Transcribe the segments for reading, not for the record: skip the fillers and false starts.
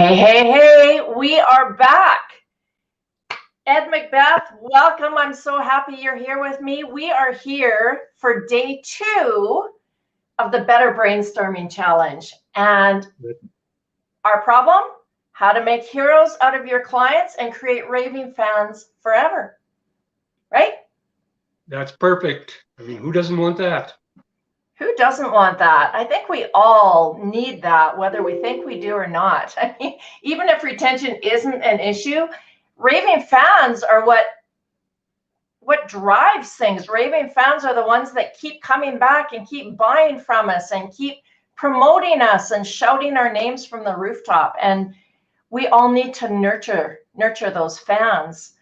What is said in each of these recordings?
Hey, we are back. Ed Macbeth, welcome. I'm so happy you're here with me. We are here for day 2 of the Better Brainstorming Challenge. And our problem, how to make heroes out of your clients and create raving fans forever. Right? That's perfect. I mean, who doesn't want that? Who doesn't want that? I think we all need that, whether we think we do or not. I mean, even if retention isn't an issue, raving fans are what drives things. Raving fans are the ones that keep coming back and keep buying from us and keep promoting us and shouting our names from the rooftop. And we all need to nurture those fans.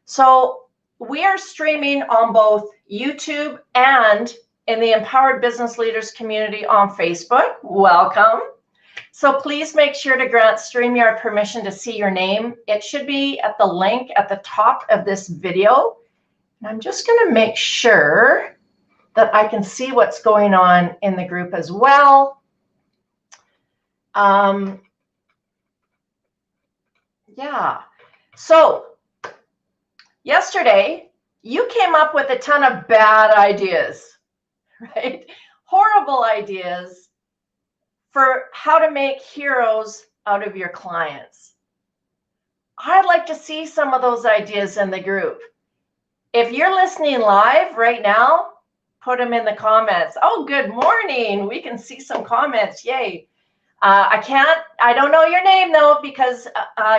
So we are streaming on both YouTube and in the Empowered Business Leaders community on Facebook. Welcome. So please make sure to grant StreamYard permission to see your name. It should be at the link at the top of this video. And I'm just going to make sure that I can see what's going on in the group as well. Yeah. So yesterday, you came up with a ton of bad ideas. Right? Horrible ideas for how to make heroes out of your clients. I'd like to see some of those ideas in the group. If you're listening live right now, put them in the comments. Oh, good morning. We can see some comments. Yay. I don't know your name though, because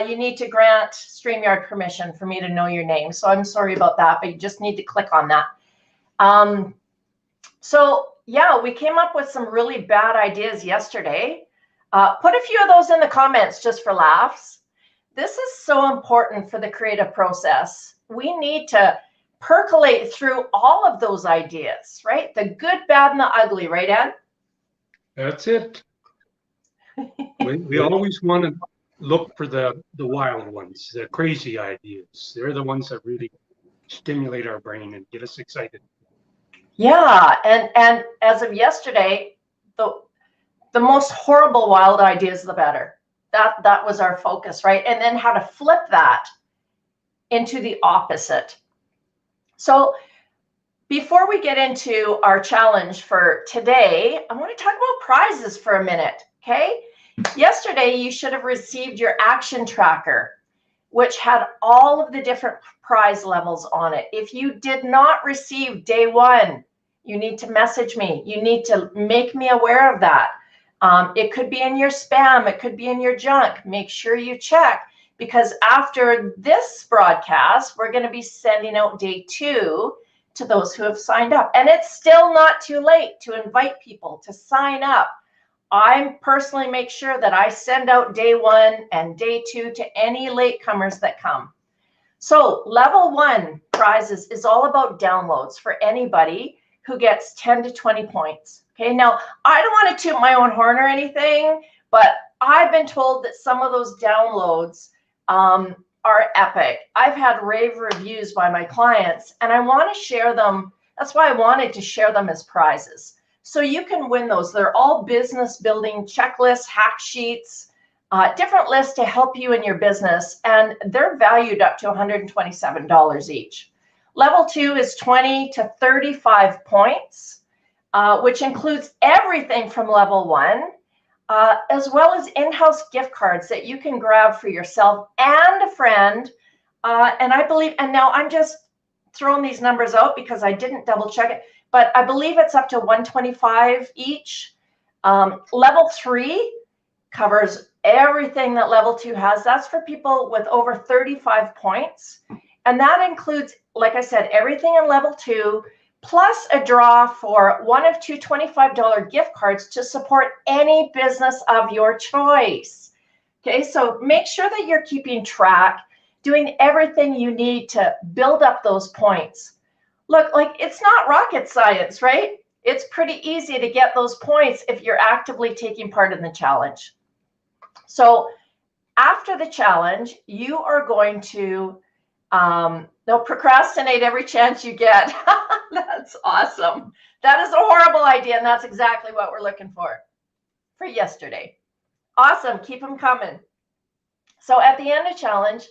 you need to grant StreamYard permission for me to know your name. So I'm sorry about that, but you just need to click on that. So yeah, we came up with some really bad ideas yesterday. Put a few of those in the comments just for laughs. This is so important for the creative process. We need to percolate through all of those ideas, right? The good, bad, and the ugly, right, Ed? That's it. we always want to look for the wild ones, the crazy ideas. They're the ones that really stimulate our brain and get us excited. Yeah, and as of yesterday, the most horrible wild ideas, the better. That was our focus, right? And then how to flip that into the opposite. So before we get into our challenge for today, I want to talk about prizes for a minute, okay? Yesterday, you should have received your action tracker, which had all of the different prize levels on it. If you did not receive day 1, you need to message me. You need to make me aware of that. It could be in your spam. It could be in your junk. Make sure you check, because after this broadcast, we're going to be sending out day 2 to those who have signed up. And it's still not too late to invite people to sign up. I personally make sure that I send out day 1 and day 2 to any latecomers that come. So level 1 prizes is all about downloads for anybody who gets 10 to 20 points. Okay, now I don't want to toot my own horn or anything, but I've been told that some of those downloads are epic. I've had rave reviews by my clients, and I want to share them. That's why I wanted to share them as prizes. So you can win those. They're all business building checklists, hack sheets, different lists to help you in your business, and they're valued up to $127 each. Level 2 is 20 to 35 points, which includes everything from level 1, as well as in-house gift cards that you can grab for yourself and a friend. And I believe, and now I'm just throwing these numbers out because I didn't double check it, but I believe it's up to $125 each. Level 3 covers everything that level 2 has. That's for people with over 35 points. And that includes, like I said, everything in level 2, plus a draw for one of 2 $25 gift cards to support any business of your choice. Okay, so make sure that you're keeping track, doing everything you need to build up those points. Look, like, it's not rocket science, right? It's pretty easy to get those points if you're actively taking part in the challenge. So after the challenge, you are going to procrastinate every chance you get. That's awesome. That is a horrible idea, and that's exactly what we're looking for yesterday. Awesome. Keep them coming. So at the end of challenge,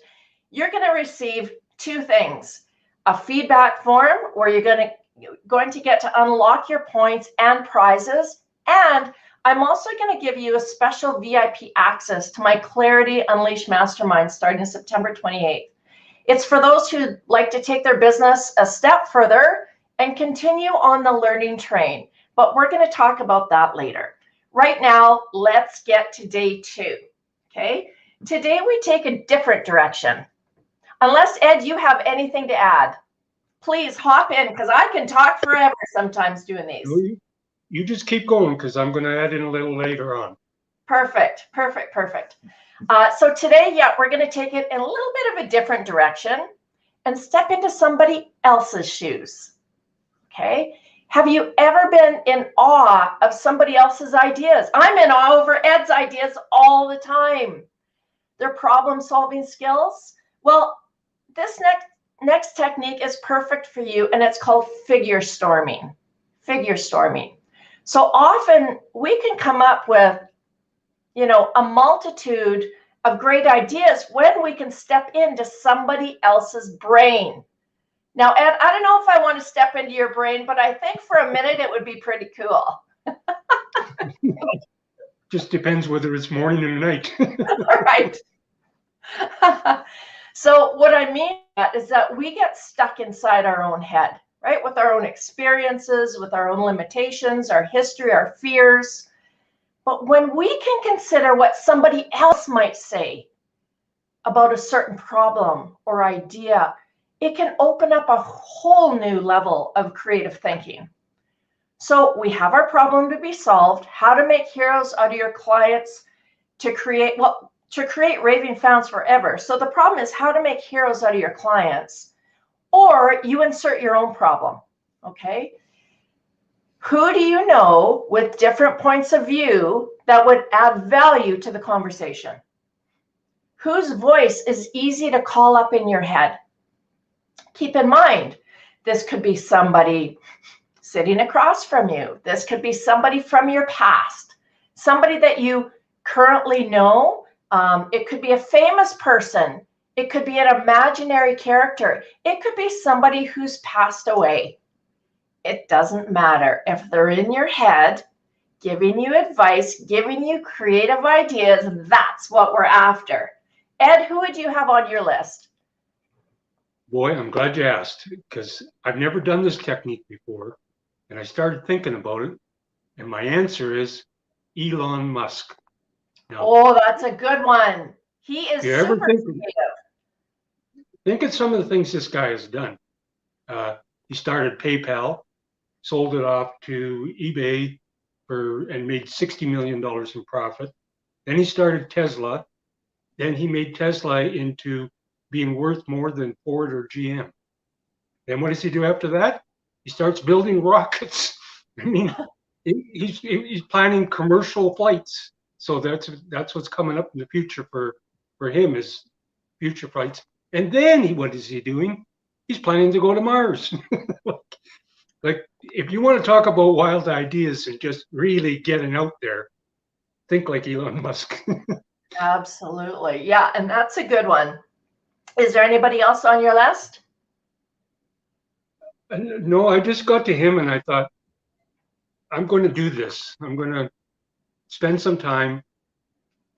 you're going to receive two things: a feedback form where you're going to get to unlock your points and prizes. And I'm also going to give you a special VIP access to my Clarity Unleashed Mastermind starting September 28th. It's for those who like to take their business a step further and continue on the learning train. But we're going to talk about that later. Right now, let's get to day 2. Okay. Today we take a different direction. Unless, Ed, you have anything to add, please hop in, because I can talk forever sometimes doing these. You just keep going, because I'm going to add in a little later on. Perfect, perfect, perfect. So today, yeah, we're going to take it in a little bit of a different direction and step into somebody else's shoes. Okay. Have you ever been in awe of somebody else's ideas? I'm in awe over Ed's ideas all the time. Their problem-solving skills. Well, this next technique is perfect for you, and it's called figure storming. Figure storming. So often we can come up with, a multitude of great ideas when we can step into somebody else's brain. Now, Ed, I don't know if I want to step into your brain, but I think for a minute it would be pretty cool. Just depends whether it's morning or night. Right. So what I mean is that we get stuck inside our own head, right? With our own experiences, with our own limitations, our history, our fears. But when we can consider what somebody else might say about a certain problem or idea, it can open up a whole new level of creative thinking. So we have our problem to be solved, how to make heroes out of your clients to create Raving Fans Forever. So the problem is how to make heroes out of your clients, or you insert your own problem, okay? Who do you know with different points of view that would add value to the conversation? Whose voice is easy to call up in your head? Keep in mind, this could be somebody sitting across from you. This could be somebody from your past, somebody that you currently know. It could be a famous person. It could be an imaginary character. It could be somebody who's passed away. It doesn't matter. If they're in your head, giving you advice, giving you creative ideas, that's what we're after. Ed, who would you have on your list? Boy, I'm glad you asked, because I've never done this technique before, and I started thinking about it, and my answer is Elon Musk. Now, oh, that's a good one. He is super creative. Think of some of the things this guy has done. He started PayPal, sold it off to eBay and made $60 million in profit. Then he started Tesla. Then he made Tesla into being worth more than Ford or GM. Then what does he do after that? He starts building rockets. I mean, he's planning commercial flights. So that's what's coming up in the future for him, is future flights. And then what is he doing? He's planning to go to Mars. Like, if you want to talk about wild ideas and just really getting out there, think like Elon Musk. Absolutely. Yeah, and that's a good one. Is there anybody else on your list? No, I just got to him and I thought, I'm going to do this. I'm going to spend some time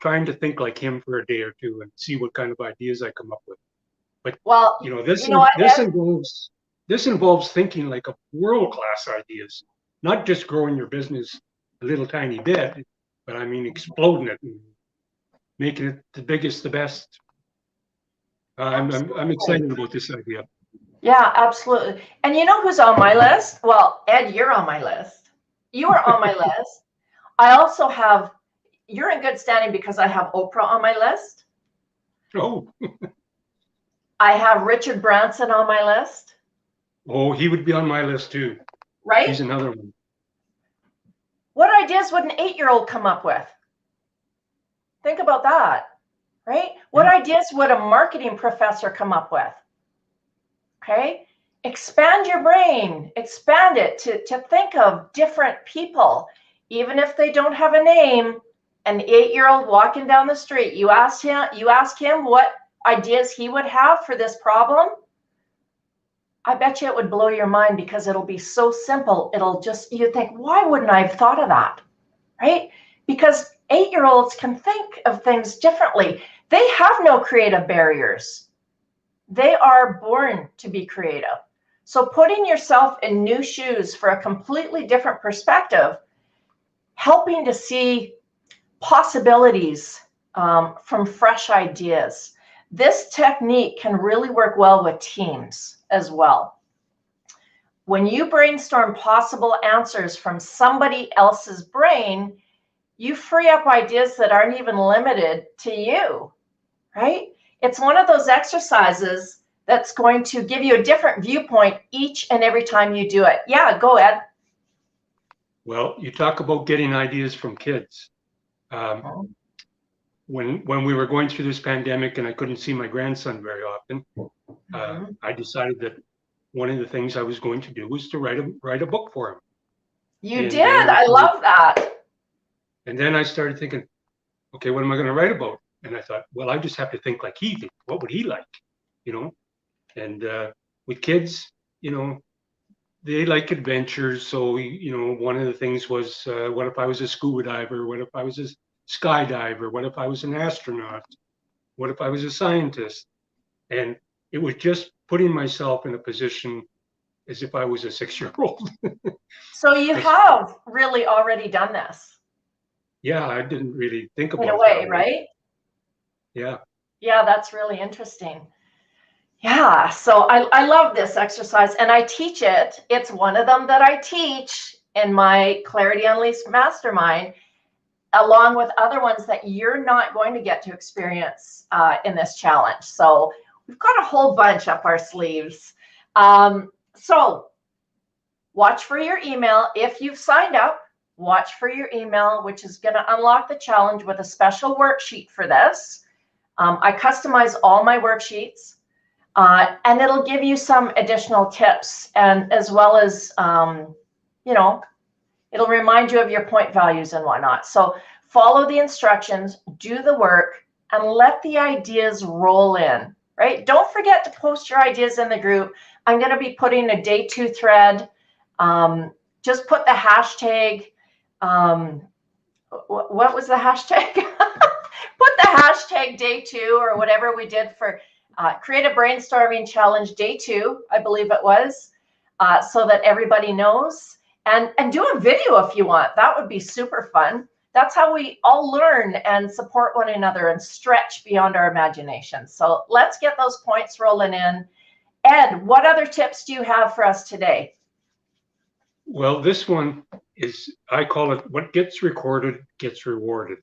trying to think like him for a day or two and see what kind of ideas I come up with. But well, this involves thinking like a world-class ideas, not just growing your business a little tiny bit, but I mean exploding it and making it the biggest, the best. I'm excited about this idea. Yeah, absolutely. And you know who's on my list? Well, Ed, you're on my list. You are on my list. I also have, you're in good standing because I have Oprah on my list. Oh. I have Richard Branson on my list. Oh, he would be on my list too. Right? He's another one. What ideas would an 8-year-old come up with? Think about that, right? What ideas would a marketing professor come up with? Okay, expand your brain, expand it to think of different people, even if they don't have a name, an 8-year-old walking down the street, you ask him what ideas he would have for this problem, I bet you it would blow your mind, because it'll be so simple. It'll just, you think, why wouldn't I have thought of that? Right? Because 8-year-olds can think of things differently. They have no creative barriers. They are born to be creative. So putting yourself in new shoes for a completely different perspective, helping to see possibilities from fresh ideas. This technique can really work well with teams as well. When you brainstorm possible answers from somebody else's brain, you free up ideas that aren't even limited to you, right? It's one of those exercises that's going to give you a different viewpoint each and every time you do it. Yeah, go Ed. Well, you talk about getting ideas from kids. When we were going through this pandemic and I couldn't see my grandson very often, I decided that one of the things I was going to do was to write a book for him. You did. I love that. And then I started thinking, okay, what am I going to write about? And I thought, well, I just have to think like he thinks. What would he like? You know? And with kids, you know, they like adventures. So, you know, one of the things was, what if I was a scuba diver? What if I was a skydiver? What if I was an astronaut? What if I was a scientist? And it was just putting myself in a position as if I was a 6-year-old. So you have really already done this. Yeah, I didn't really think about it. In a way, right? Yeah. Yeah, that's really interesting. Yeah, so I love this exercise, and I teach it. It's one of them that I teach in my Clarity Unleashed Mastermind, along with other ones that you're not going to get to experience in this challenge. So we've got a whole bunch up our sleeves. So watch for your email. If you've signed up, watch for your email, which is going to unlock the challenge with a special worksheet for this. I customize all my worksheets. And it'll give you some additional tips, and as well as, you know, it'll remind you of your point values and whatnot. So follow the instructions, do the work, and let the ideas roll in, right? Don't forget to post your ideas in the group. I'm going to be putting a day 2 thread. Just put the hashtag. What was the hashtag? Put the hashtag day 2 or whatever we did for Creative Brainstorming Challenge Day 2, I believe it was, so that everybody knows. And do a video if you want. That would be super fun. That's how we all learn and support one another and stretch beyond our imagination. So let's get those points rolling in. Ed, what other tips do you have for us today? Well, this one is, I call it, what gets recorded gets rewarded.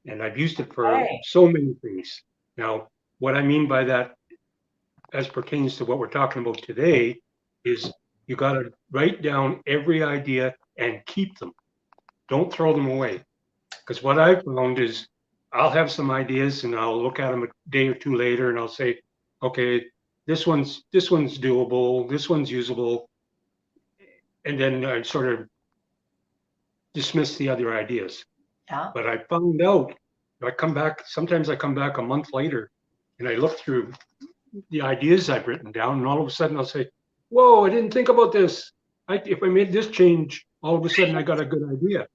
And I've used it for so many things. Now, what I mean by that, as pertains to what we're talking about today, is you got to write down every idea and keep them. Don't throw them away. Because what I've found is I'll have some ideas and I'll look at them a day or 2 later and I'll say, okay, this one's doable, this one's usable. And then I sort of dismiss the other ideas. Yeah. But I found out, sometimes I come back a month later and I look through the ideas I've written down, and all of a sudden I'll say, whoa, I didn't think about this. If I made this change, all of a sudden I got a good idea.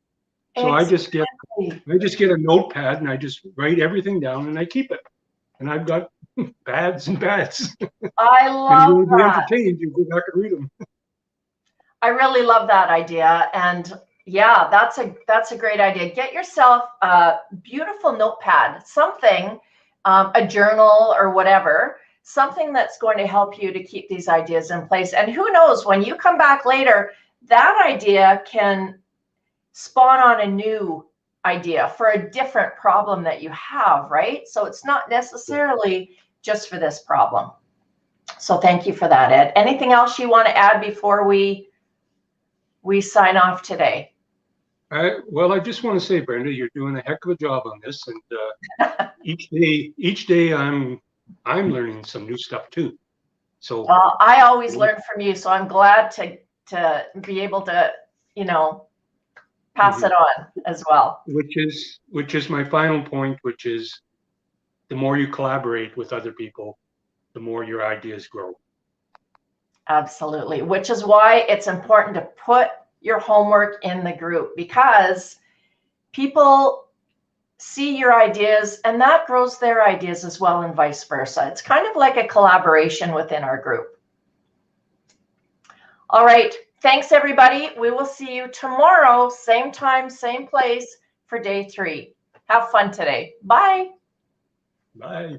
So I just get a notepad and I just write everything down and I keep it. And I've got bads and bads. I love that. Entertained, you go back and read them. I really love that idea. And yeah, that's a great idea. Get yourself a beautiful notepad, something, a journal or whatever, something that's going to help you to keep these ideas in place. And who knows, when you come back later, that idea can spawn on a new idea for a different problem that you have, right? So it's not necessarily just for this problem. So thank you for that, Ed. Anything else you want to add before we sign off today? Well, I just want to say, Brenda, you're doing a heck of a job on this, and each day I'm learning some new stuff too. So well, I always learn from you, so I'm glad to be able to, you know, pass it on as well. Which is my final point, which is the more you collaborate with other people, the more your ideas grow. Absolutely. Which is why it's important to put your homework in the group, because people see your ideas and that grows their ideas as well, and vice versa. It's kind of like a collaboration within our group. All right. Thanks, everybody. We will see you tomorrow, same time, same place for day 3. Have fun today. Bye. Bye.